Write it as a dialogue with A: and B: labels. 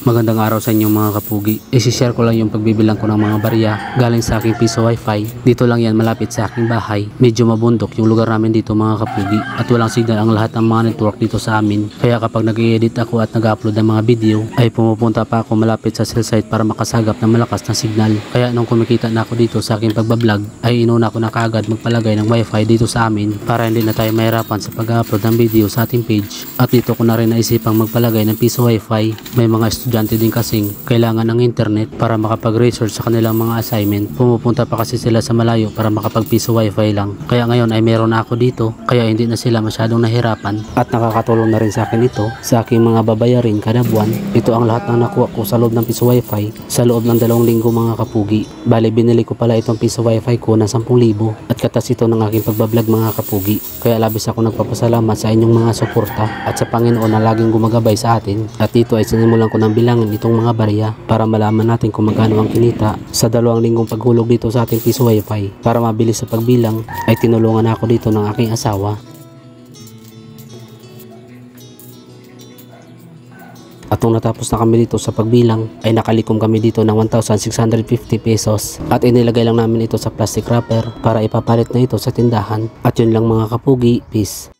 A: Magandang araw sa inyong mga kapugi. I-share ko lang yung pagbibilang ko ng mga barya galing sa aking piso wifi. Dito lang yan malapit sa aking bahay. Medyo mabundok yung lugar namin dito mga kapugi at walang signal ang lahat ng mga network dito sa amin. Kaya kapag nag-i-edit ako at nag-upload ng mga video ay pumupunta pa ako malapit sa cell site para makasagap ng malakas na signal. Kaya nung kumikita na ako dito sa aking pagbablog ay inuna ko na kaagad magpalagay ng wifi dito sa amin para hindi na tayo mahirapan sa pag-upload ng video sa ating page. At dito ko na rin naisipang magpalagay ng piso wifi. May mga estudyante din kasing kailangan ng internet para makapag-research sa kanilang mga assignment. Pumupunta pa kasi sila sa malayo para makapag-piso wifi lang. Kaya ngayon ay meron na ako dito kaya hindi na sila masyadong nahirapan at nakakatulong na rin sa akin ito sa aking mga babayarin kada buwan. Ito ang lahat ng nakuha ko sa loob ng piso wifi sa loob ng 2 linggo mga kapugi. Bale binili ko pala itong piso wifi ko ng 10,000 at katas ito ng aking pagbablog mga kapugi. Kaya labis ako nagpapasalamat sa inyong mga suporta at sa Panginoon na laging gumagabay sa atin. At dito ay sinimulan ko ng bilangin itong mga barya para malaman natin kung magkano ang kinita sa 2 linggong paghulog dito sa ating piso wifi. Para mabilis sa pagbilang ay tinulungan ako dito ng aking asawa. At nung natapos na kami dito sa pagbilang ay nakalikom kami dito ng 1,650 pesos at inilagay lang namin ito sa plastic wrapper para ipapalit na ito sa tindahan. At yun lang mga kapugi, peace.